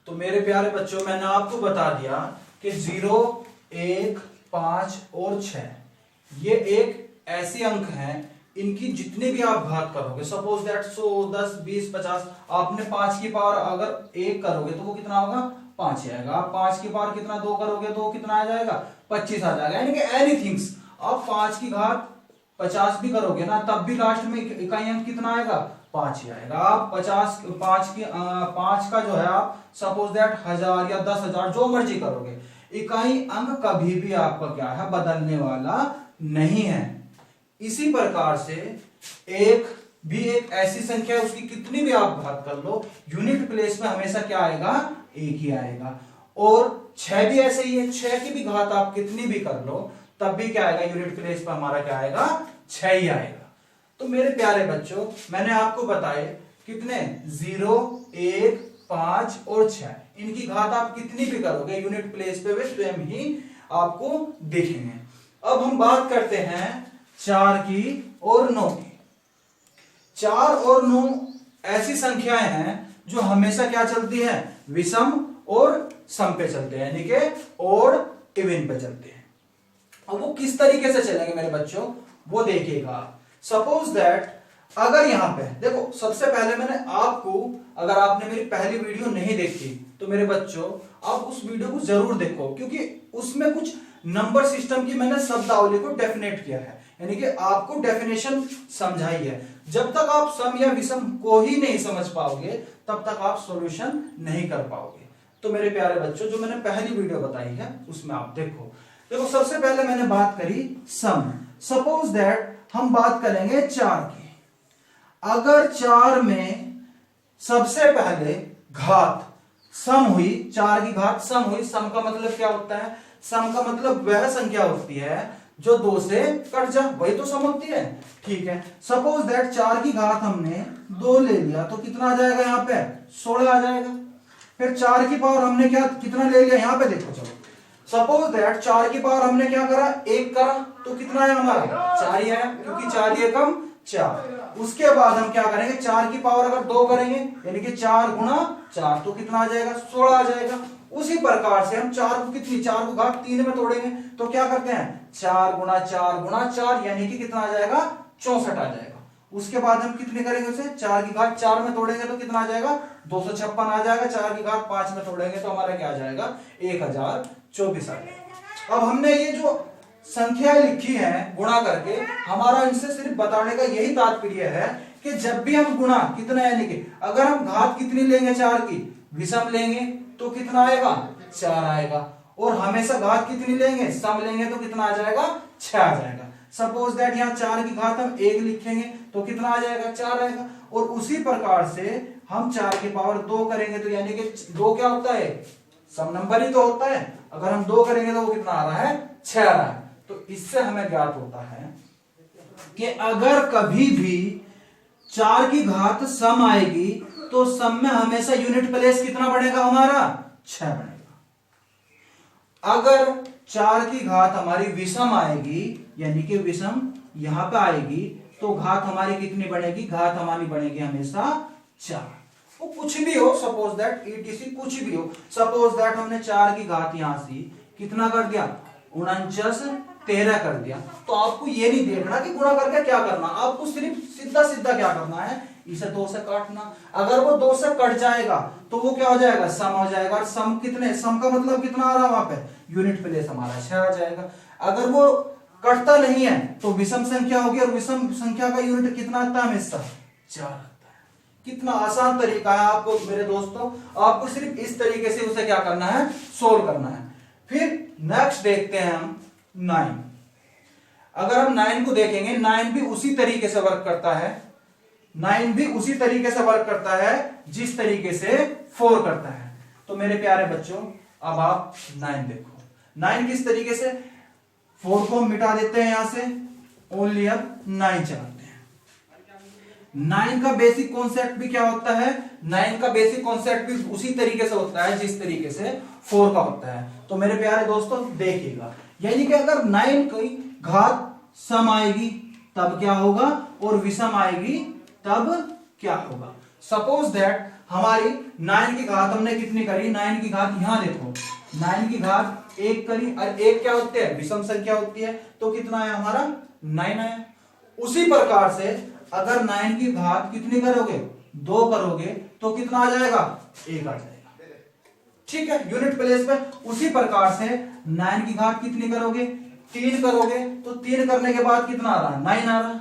तो मेरे प्यारे बच्चों मैंने आपको बता दिया कि 0, 1, 5 और 6 ये एक ऐसे अंक हैं, इनकी जितने भी आप घात करोगे, सपोज दैट 100, 10, 20, 50, आपने 5 की पावर अगर 1 करोगे तो वो कितना होगा 5 आएगा। आप 5 की पावर कितना 2 करोगे तो कितना आ जाएगा 25 आ जाएगा। यानी कि एनीथिंग्स आप 5 की घात 50 भी करोगे ना तब भी लास्ट में इकाई अंक कितना आएगा 5 ही आएगा। आप 5 का जो है आप सपोज दैट 1000 या 10,000 जो मर्जी करोगे, इकाई अंक कभी भी आपका क्या है बदलने वाला नहीं है। इसी प्रकार से एक भी एक ऐसी संख्या है, उसकी कितनी भी आप घात कर लो, यूनिट प्लेस में हमेशा क्या आएगा 1 ही आएगा। और 6 भी ऐसे ही है, 6 की भी घात आप कितनी भी कर लो तब भी क्या आएगा यूनिट प्लेस पर हमारा क्या आएगा 6 ही आएगा। तो मेरे प्यारे बच्चों मैंने आपको बताए कितने 0, 1, 5 और 6, इनकी घात आप कितनी भी करोगे यूनिट प्लेस पे वे स्वयं ही आपको दिखेंगे। अब हम बात करते हैं 4 की और 9 की। 4 और 9 ऐसी संख्याएं हैं जो हमेशा क्या चलती है विषम और सम पे चलते हैं, यानी कि ओड इवन पे चलते हैं। अब वो किस तरीके से चलेंगे मेरे बच्चों वो देखिएगा। सपोज दैट अगर यहां पे देखो, सबसे पहले मैंने आपको, अगर आपने मेरी पहली वीडियो नहीं देखी तो मेरे बच्चों आप उस वीडियो को जरूर देखो, क्योंकि उसमें कुछ नंबर सिस्टम की मैंने शब्दावली को डेफिनेट किया है, यानी कि आपको डेफिनेशन समझाई है। जब तक आप सम या विषम को ही नहीं समझ पाओगे तब तक आप सॉल्यूशन नहीं कर पाओगे। तो मेरे प्यारे बच्चों जो मैंने पहली वीडियो बताई है उसमें आप देखो। देखो सबसे पहले मैंने बात करी सम। सपोज दैट हम बात करेंगे 4 की। अगर 4 में सबसे पहले घात सम हुई, 4 की घात सम हुई, सम का मतलब क्या होता है, सम का मतलब वह संख्या होती है जो 2 से कट जा, वही तो सम होती है। ठीक है, सपोज दैट 4 की घात हमने 2 ले लिया तो कितना आ जाएगा यहाँ पे 16 आ जाएगा। फिर 4 की पावर हमने क्या कितना ले लिया, यहाँ पे देखो, चलो सपोज दैट 4 की पावर हमने क्या करा 1 करा तो कितना है हमारा 4 ही है, क्योंकि 4 ये कम 4। उसके बाद हम क्या करेंगे 4 की पावर अगर 2 करेंगे यानी कि 4 गुणा 4 तो कितना आ जाएगा 16 आ जाएगा। उसी प्रकार से हम 4 को कितनी 4 को घात 3 में तोड़ेंगे तो क्या करते हैं 4 गुणा 4 गुणा 4 यानी कि कितना आ जाएगा 64 आ जाएगा। उसके बाद हम कितने करेंगे उसे 4 की घात 4 में तोड़ेंगे तो कितना आ जाएगा 256 आ जाएगा। 4 की घात 5 में तोड़ेंगे तो हमारा क्या आ जाएगा 1024 आ जाएगा। अब हमने ये जो संख्या लिखी है गुणा करके, हमारा इनसे सिर्फ बताने का यही तात्पर्य है कि जब भी हम गुणा कितना, यानी कि अगर हम घात कितनी लेंगे 4 की विषम लेंगे तो कितना आएगा 4 आएगा, और हमेशा घात कितनी लेंगे सम लेंगे तो कितना आ जाएगा 6 आ जाएगा। सपोज दैट यहाँ 4 की घात हम 1 लिखेंगे तो कितना आ जाएगा 4 आएगा। और उसी प्रकार से हम 4 की पावर 2 करेंगे तो यानी कि 2 क्या होता है सम नंबर ही तो होता है, अगर हम 2 करेंगे तो वो कितना आ रहा है 6 आ रहा है। तो इससे हमें ज्ञात होता है कि अगर कभी भी 4 की घात सम आएगी तो सम में हमेशा यूनिट प्लेस कितना बढ़ेगा हमारा 6 बढ़ेगा। अगर 4 की घात हमारी विषम आएगी यानी कि विषम यहां पे आएगी तो घात हमारी कितनी बढ़ेगी, घात हमारी बढ़ेगी हमेशा 4। वो कुछ भी हो, सपोज दैट ईटीसी कुछ भी हो, सपोज दैट हमने 4 की घात यहां से कितना कर दिया 49 13 कर दिया, तो आपको ये नहीं देखना कि गुणा करके क्या करना, आपको सिर्फ सीधा सीधा क्या करना है इसे 2 से काटना। अगर वो 2 से कट जाएगा तो वो क्या हो जाएगा सम हो जाएगा। और सम कितने, सम का मतलब कितना आ रहा है वहां पे यूनिट प्लेस हमारा 6 आ जाएगा। अगर वो कटता नहीं है तो विषम संख्या होगी, और विषम संख्या का यूनिट कितना आता है हमेशा 4 आता है। कितना आसान तरीका है आपको मेरे दोस्तों, आपको सिर्फ इस तरीके से उसे क्या करना है सोल्व करना है। फिर नेक्स्ट देखते हैं हम 9। अगर हम 9 को देखेंगे 9 भी उसी तरीके से वर्क करता है, 9 भी उसी तरीके से वर्क करता है जिस तरीके से 4 करता है। तो मेरे प्यारे बच्चों अब आप 9 देखो, 9 किस तरीके से 4 को हम मिटा देते हैं यहां से, ओनली अब 9 चलाते हैं। 9 का बेसिक कॉन्सेप्ट भी क्या होता है, 9 का बेसिक कॉन्सेप्ट भी उसी तरीके से होता है जिस तरीके से 4 का होता है। तो मेरे प्यारे दोस्तों देखिएगा, यानी कि अगर 9 की घात सम आएगी तब क्या होगा और विषम आएगी तब क्या होगा। सपोज दैट हमारी 9 की घात हमने कितनी करी, 9 की घात यहां देखो 9 की घात 1 करी, और 1 क्या होती है, विषम संख्या होती है, तो कितना आया हमारा 9 आया। उसी प्रकार से अगर 9 की घात कितनी करोगे, 2 करोगे तो कितना आ जाएगा, 1 आ जाएगा। ठीक है, यूनिट प्लेस पे। उसी प्रकार से 9 की घात कितनी करोगे, 3 करोगे, तो 3 करने के बाद कितना आ रहा, 9 आ रहा।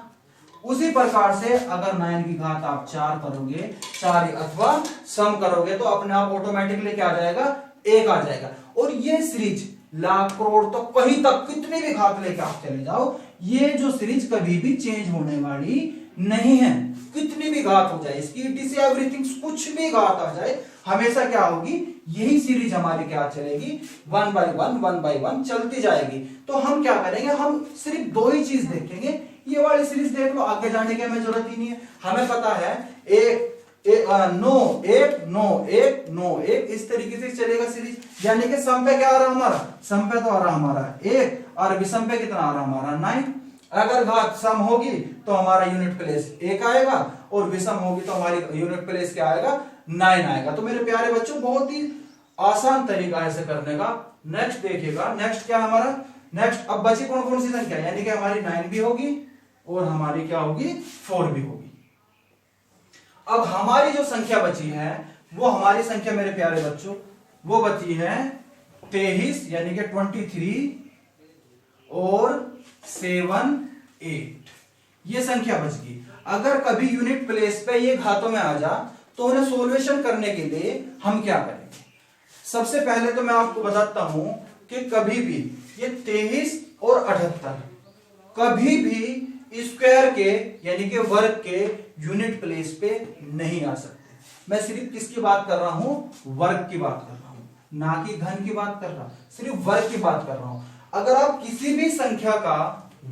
उसी प्रकार से अगर 9 की घात आप 4 करोगे, 4 अथवा सम करोगे, तो अपने आप ऑटोमेटिकली क्या आ जाएगा, 1 आ जाएगा। और ये सीरीज लाख करोड़ तो कहीं तक कितनी भी घात लेके आप चले जाओ, ये जो सीरीज कभी भी चेंज होने वाली नहीं है। कितनी भी घात हो जाए इसकी, इट इज एवरीथिंग, कुछ भी घात आ जाए हमेशा क्या होगी, यही सीरीज हमारी क्या चलेगी, 1 बाय 1 चलती जाएगी। तो हम क्या करेंगे, हम सिर्फ 2 ही चीज देखेंगे। ये वाली सीरीज देख लो, आगे जाने की हमें जरूरत ही नहीं है। हमें पता है 9 1 इस तरीके से चलेगा सीरीज। यानी कि सम पे क्या आ रहा हमारा, सम पे तो आ रहा हमारा 1, और विषम पे कितना आ रहा हमारा 9। अगर घात सम होगी तो हमारा यूनिट प्लेस 1 आएगा, और विषम होगी तो हमारी यूनिट प्लेस क्या आएगा, 9 आएगा। तो मेरे प्यारे बच्चों, बहुत ही आसान तरीका है इसे करने का। नेक्स्ट देखिएगा, नेक्स्ट क्या हमारा, नेक्स्ट अब बची कौन कौन सी संख्या, यानी कि हमारी 9 भी होगी और हमारी क्या होगी, 4 भी होगी। अब हमारी जो संख्या बची है, वो हमारी संख्या मेरे प्यारे बच्चों, वो बची है 23, यानी कि 23 और 7 8, ये संख्या बच गई। अगर कभी यूनिट प्लेस पे ये घातों में आ जा, तो उन्हें सोल्यूशन करने के लिए हम क्या करेंगे। सबसे पहले तो मैं आपको बताता हूं कि कभी भी ये 23 और 78 कभी भी स्क्वायर के यानी कि वर्ग के यूनिट प्लेस पे नहीं आ सकते। मैं सिर्फ किसकी बात कर रहा हूं, वर्ग की बात कर रहा हूं, ना कि घन की बात कर रहा, सिर्फ वर्ग की बात कर रहा हूं। अगर आप किसी भी संख्या का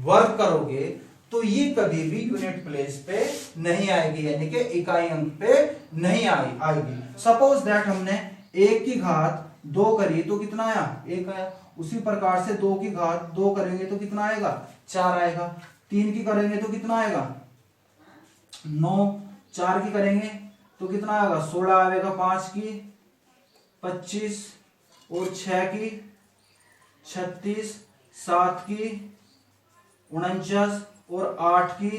वर्ग करोगे तो ये कभी भी यूनिट प्लेस पे नहीं आएगी, यानी कि इकाई अंक पे नहीं आएगी। सपोज दैट हमने 1 की घात 2 करी तो कितना आया, 1 आया। उसी प्रकार से 2 की घात 2 करेंगे तो कितना आएगा, 4 आएगा। 3 की करेंगे तो कितना आएगा, 9। 4 की करेंगे तो कितना आएगा, 16 आएगा। 5 की 25, और 6 की 36, 7 की 49, और 8 की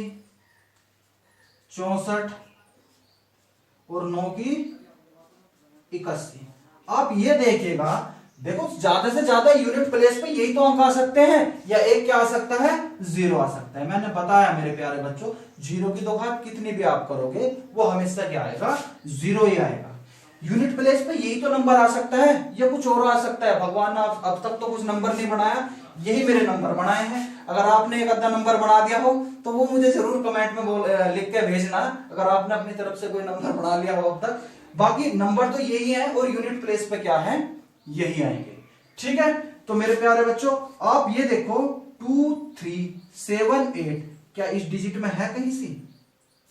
64, और 9 की 81। आप ये देखिएगा, देखो ज्यादा से ज्यादा यूनिट प्लेस पे यही तो अंक आ सकते हैं, या एक क्या आ सकता है, 0 आ सकता है। मैंने बताया मेरे प्यारे बच्चों, 0 की 2 घात कितनी भी आप करोगे वो हमेशा क्या आएगा, 0 ही आएगा। यूनिट प्लेस पे यही तो नंबर आ सकता है, या कुछ और आ सकता है। भगवान ने अब तक तो कुछ नंबर नहीं बनाया, यही मेरे नंबर बनाए हैं। अगर आपने एक आधा नंबर बना दिया हो तो वो मुझे जरूर कमेंट में लिख के भेजना, अगर आपने अपनी तरफ से कोई नंबर बना लिया हो अब तक। बाकी नंबर तो यही है, और यूनिट प्लेस पे क्या है, यही आएंगे। ठीक है, तो मेरे प्यारे बच्चों, आप ये देखो 2 3 7 8 क्या इस डिजिट में है कहीं सी,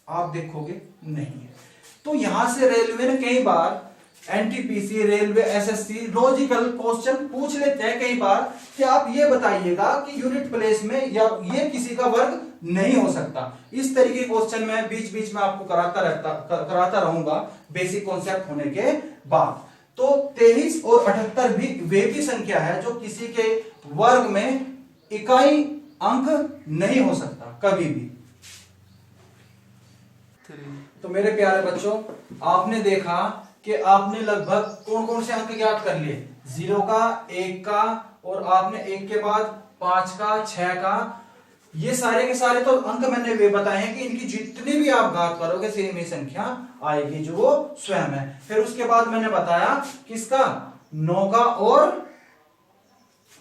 आप देखोगे नहीं है। तो यहां से रेलवे ने कई बार, NTPC, railway, SSC logical question पूछ लेते हैं कई बार कि आप ये बताइएगा कि यूनिट प्लेस में या ये किसी का वर्ग नहीं हो सकता। इस तरीके क्वेश्चन मैं बीच बीच में आपको कराता रहूंगा बेसिक कॉन्सेप्ट होने के बाद। तो 23 और 78 भी वे भी संख्या है जो किसी के वर्ग में इकाई अंक नहीं हो सकता कभी भी। तो मेरे प्यारे बच्चों, आपने देखा कि आपने लगभग कौन कौन से अंक ज्ञात कर लिए, 0 का, 1 का, और आपने 1 के बाद 5 का, 6 का। ये सारे के सारे तो अंक मैंने वे बताए हैं कि इनकी जितनी भी आप घात करोगे सेम ही संख्या आएगी जो वो स्वयं है। फिर उसके बाद मैंने बताया किसका, 9 का और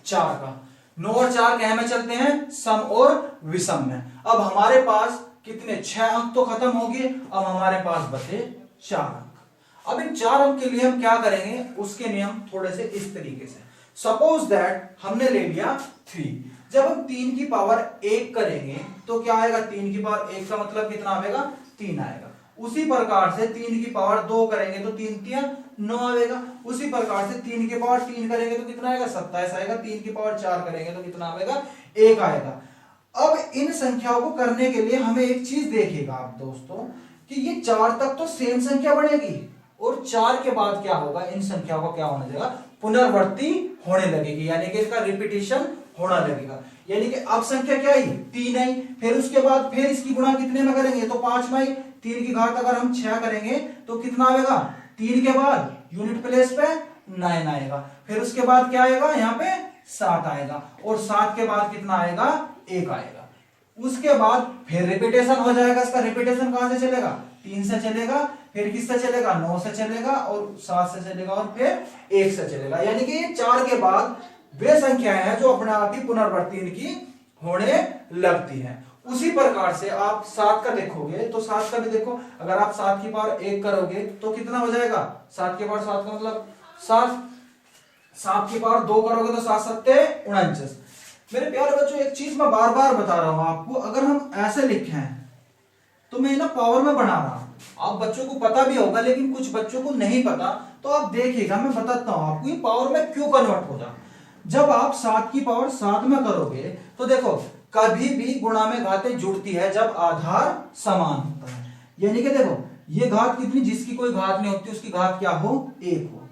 4 का। 9 और 4 क्या में चलते हैं, सम और विषम में। अब हमारे पास कितने, 6 अंक तो खत्म हो गए, अब हमारे पास बचे 4 अंक। अब इन 4 अंक के लिए हम क्या करेंगे, उसके नियम थोड़े से इस तरीके से। सपोज दैट हमने ले लिया 3, जब हम 3 की पावर 1 करेंगे तो क्या आएगा, 3 की पावर 1 का मतलब कितना आएगा, 3 आएगा। उसी प्रकार से 3 की पावर 2 करेंगे तो 3 3 9 आएगा। उसी प्रकार से 3 की पावर 3 करेंगे तो कितना आएगा, 27 आएगा। 3 की पावर 4 करेंगे तो कितना आएगा, 1 आएगा। अब इन संख्याओं को करने के लिए हमें एक चीज देखिएगा आप दोस्तों, कि ये 4 तक तो सेम संख्या बनेगी, और 4 के बाद क्या होगा, इन संख्याओं का क्या होने लगेगा, पुनरावृत्ति होने लगेगी, यानी कि इसका रिपीटिशन होना लगेगा। यानी कि अब संख्या क्या आई, 3 आई, फिर उसके बाद फिर इसकी गुणा कितने में करेंगे, तो 5 में आई। 3 की घात अगर हम 6 करेंगे तो कितना आएगा, 3 के बाद यूनिट प्लेस पे 9 आएगा, फिर उसके बाद क्या आएगा, यहाँ पे 7 आएगा, और 7 के बाद कितना आएगा, 1 आएगा। उसके बाद फिर रिपीटेशन हो जाएगा। इसका रिपीटेशन कहां से चलेगा, 3 से चलेगा, फिर किससे चलेगा, 9 से चलेगा, और 7 से चलेगा, और फिर 1 से चलेगा। यानी कि ये 4 के बाद वे संख्याएं हैं जो अपने आप ही पुनरावृत्ति इनकी होने लगती हैं। उसी प्रकार से आप 7 का देखोगे तो 7 का भी देखो, अगर आप 7 की पावर 1 करोगे तो कितना हो जाएगा, 7 की पावर 7 का मतलब 7, 7 की पावर 2 करोगे तो 7 7 49। मेरे प्यारे बच्चों, एक चीज मैं बार बार बता रहा हूं आपको, अगर हम ऐसे लिखे हैं तो मैं ना पावर में बना रहा हूं, आप बच्चों को पता भी होगा, लेकिन कुछ बच्चों को नहीं पता, तो आप देखिएगा मैं बताता हूं आपको ये पावर में क्यों कन्वर्ट होगा। जब आप 7 की पावर 7 में करोगे तो देखो कभी भी गुणा में घातें जुड़ती है जब आधार समान होता है। यानी कि देखो ये घात कितनी, जिसकी कोई घात नहीं होती उसकी घात क्या हो, 1 हो,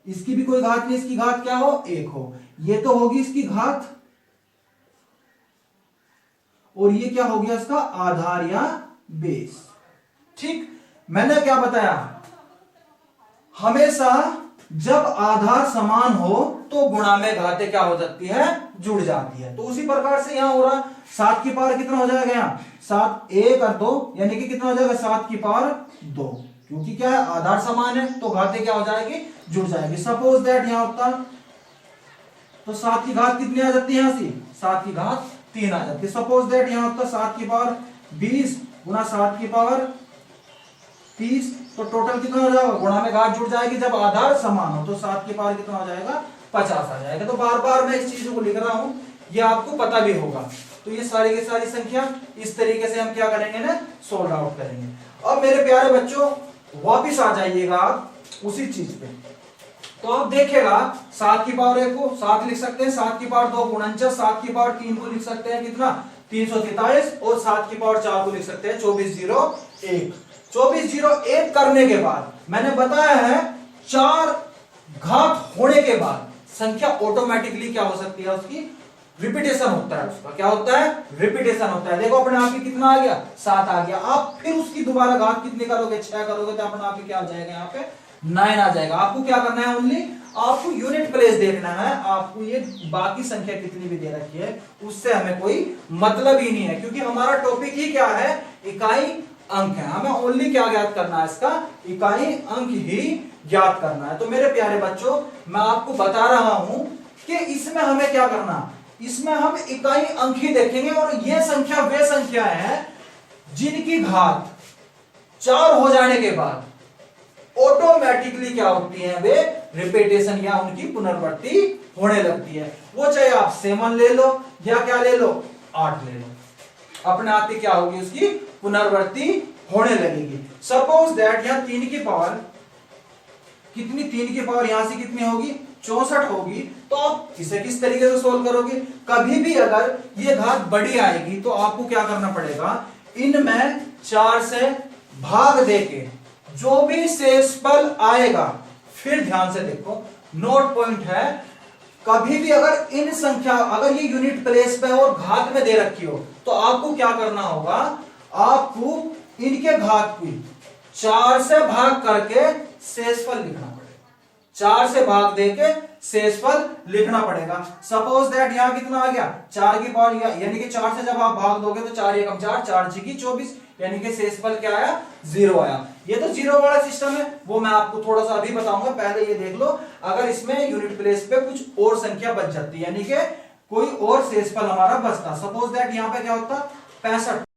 इसकी भी कोई घात नहीं, इसकी घात क्या हो, 1 हो, ये तो होगी इसकी घात, और ये क्या हो गया इसका आधार या बेस। ठीक, मैंने क्या बताया, हमेशा जब आधार समान हो तो गुणा में घातें क्या हो जाती है, जुड़ जाती है। तो उसी प्रकार से यहां हो रहा, 7 की पावर कितना हो जाएगा, यहां 7 1 और 2 यानी कि कितना हो जाएगा, 7 की पावर 2, क्योंकि क्या है आधार समान है तो घातें क्या हो जाएगी, जुड़ जाएगी। सपोज दैट यहां होता तो 7 की घात कितनी आ जाती है, यहां से 7 की घात 3 आ जाती है। सपोज दैट यहां होता 7 की पावर 20 गुना 7 की पावर 30, तो टोटल कितना हो जाएगा, गुणा में घात जुड़ जाएगी जब आधार समान हो, तो 7 की पावर कितना हो जाएगा, 50 आ जाएगा। तो बार बार मैं इस चीजों को लिख रहा हूं, ये आपको पता भी होगा। तो ये सारी की सारी संख्या इस तरीके से हम क्या करेंगे ना, सोल्व आउट करेंगे। अब मेरे प्यारे बच्चों वापिस आ जाइएगा आप उसी चीज पे, तो आप देखेगा 7 की पावर 1 को 7 लिख सकते हैं, 7 की पावर 2 49, 7 की पावर 3 को लिख सकते हैं कितना, 343, और 7 की पावर 4 को लिख सकते हैं 2401। 2401 करने के बाद मैंने बताया है 4 घात होने के बाद संख्या ऑटोमेटिकली क्या हो सकती है, उसकी रिपीटेशन होता है, उसका क्या होता है, रिपीटेशन होता है। देखो अपने आप ही कितना आ गया, 7 आ गया। आप फिर उसकी दोबारा घात कितनी करोगे, 6 करोगे तो अपने आप ही क्या आ जाएगा, यहाँ पे 9 आ जाएगा। आपको क्या करना है, ओनली आपको यूनिट प्लेस देखना है, आपको ये बाकी संख्या कितनी भी दे रखी है उससे हमें कोई मतलब ही नहीं है, क्योंकि हमारा टॉपिक ही क्या है, इकाई अंक है। हमें ओनली क्या ज्ञात करना है, इसका इकाई अंक ही ज्ञात करना है। तो मेरे प्यारे बच्चों मैं आपको बता रहा हूं कि इसमें हमें क्या करना, इसमें हम इकाई अंक ही देखेंगे, और ये संख्या वे संख्याएं हैं जिनकी घात 4 हो जाने के बाद ऑटोमेटिकली क्या होती है, वे रिपीटेशन या उनकी पुनरावृत्ति होने लगती है। वो चाहे आप 7 ले लो या क्या ले लो, 8 ले लो, अपने आप ही क्या होगी, उसकी पुनरावृत्ति होने लगेगी। सपोज दैट यहां 3 की पावर कितनी, 3 की पावर यहां से कितनी होगी, 64 होगी। तो आप इसे किस तरीके से सोल्व करोगे, कभी भी अगर ये घात बड़ी आएगी तो आपको क्या करना पड़ेगा, इनमें 4 से भाग देके जो भी शेषफल आएगा, फिर ध्यान से देखो नोट पॉइंट है, कभी भी अगर इन संख्या, अगर ये यूनिट प्लेस पे और घात में दे रखी हो तो आपको क्या करना होगा, आपको इनके घात को 4 से भाग करके शेषफल लिखना पड़ेगा, 4 से भाग देके शेषफल लिखना पड़ेगा। सपोज दैट यहां कितना आ गया, 4 की पावर यानी कि 4 से जब आप भाग दोगे तो 4 एकम 4, 4 छीकी 24, यानी कि शेषफल क्या आया, 0 आया। ये तो 0 वाला सिस्टम है, वो मैं आपको थोड़ा सा अभी बताऊंगा, पहले ये देख लो। अगर इसमें यूनिट प्लेस पे कुछ और संख्या बच जाती है, यानी कि कोई और शेषफल हमारा बचता, सपोज दैट यहां पे क्या होता, 65